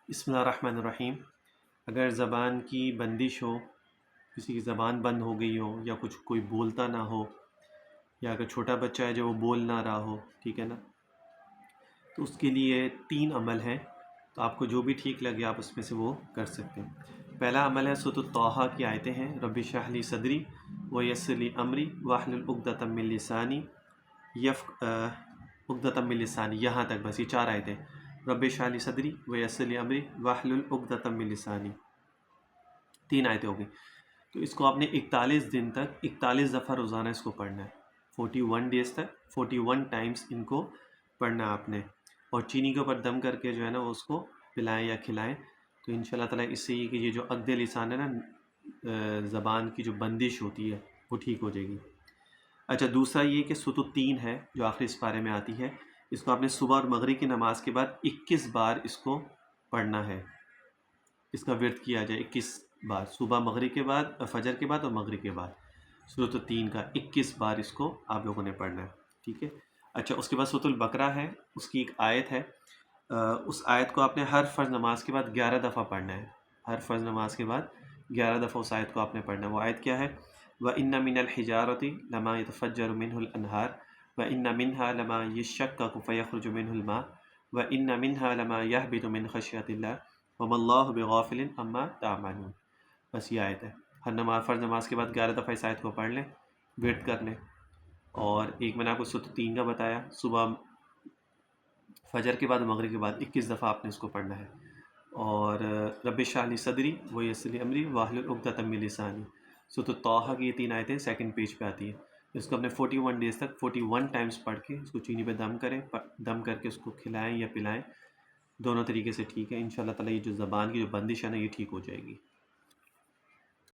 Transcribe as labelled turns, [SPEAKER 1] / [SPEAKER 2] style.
[SPEAKER 1] بسم اللہ الرحمن الرحیم۔ اگر زبان کی بندش ہو، کسی کی زبان بند ہو گئی ہو، یا کوئی بولتا نہ ہو، یا اگر چھوٹا بچہ ہے جو وہ بول نہ رہا ہو، ٹھیک ہے نا، تو اس کے لیے 3 عمل ہیں، تو آپ کو جو بھی ٹھیک لگے آپ اس میں سے وہ کر سکتے ہیں۔ پہلا عمل ہے سورۃ طٰہٰ کی آیتیں ہیں، رب اشرح لی صدری ویسر لی امری واحلل عقدۃ من لسانی عقدۃ من لسانی، یہاں تک بس یہ 4 آیتیں، رب اشرح لی صدری ویسر لی امری واحلل عقدۃ من لسانی، 3 آیتیں ہو گئی۔ تو اس کو آپ نے 41 دن تک 41 دفعہ روزانہ اس کو پڑھنا ہے، 41 ڈیز تک 41 ٹائمز ان کو پڑھنا ہے آپ نے، اور چینی کے اوپر دم کر کے جو ہے نا اس کو پلائیں یا کھلائیں، تو ان شاء اللہ تعالیٰ اس سے یہ کہ یہ جو عقد لسان ہے نا، زبان کی جو بندش ہوتی ہے وہ ٹھیک ہو جائے گی۔ اچھا، دوسرا یہ کہ سورۃ التین ہے جو آخری اس پارے میں آتی ہے، اس کو آپ نے صبح اور مغرب کی نماز کے بعد 21 بار اس کو پڑھنا ہے، اس کا ورد کیا جائے 21 بار، صبح مغرب کے بعد، فجر کے بعد اور مغرب کے بعد، سورۃ التین کا 21 بار اس کو آپ لوگوں نے پڑھنا ہے، ٹھیک ہے۔ اچھا، اس کے بعد سورۃ البقرہ ہے، اس کی ایک آیت ہے، اس آیت کو آپ نے ہر فرض نماز کے بعد 11 دفعہ پڑھنا ہے، ہر فرض نماز کے بعد 11 دفعہ اس آیت کو آپ نے پڑھنا ہے۔ وہ آیت کیا ہے؟ وَإِنَّ مِنَ الْحِجَارَةِ لَمَا يَتَفَجَّرُ مِنْهُ الْأَنْهَارُ وَإِنَّ مِنْهَا لَمَا يَشَّقَّقُ فَيَخْرُجُ مِنْهُ الْمَاءُ وَإِنَّ مِنْهَا لَمَا يَهْبِطُ مِنْ خَشْيَةِ اللَّهِ وَمَا اللَّهُ بِغَافِلٍ عَمَّا تَعْمَلُونَ۔ بس یہ آیت ہے، ہر فرض نماز کے بعد 11 دفعہ اس آیت کو پڑھ لیں، ورد کر لیں۔ اور ایک میں نے آپ کو سورۃ التین کا بتایا، صبح فجر کے بعد مغرب کے بعد 21 دفعہ آپ نے اس کو پڑھنا ہے۔ اور رب اشرح لی صدری ویسر لی امری واحلل عقدۃ من لسانی، سورۃ طٰہٰ کی یہ 3 آیتیں 2nd پیج پہ آتی ہیں۔ اس کو اپنے 41 ڈیز تک 41 ٹائمز پڑھ کے اس کو چینی پہ دم کریں، دم کر کے اس کو کھلائیں یا پلائیں، دونوں طریقے سے ٹھیک ہے۔ انشاءاللہ تعالیٰ یہ جو زبان کی جو بندش ہے نا یہ ٹھیک ہو جائے گی۔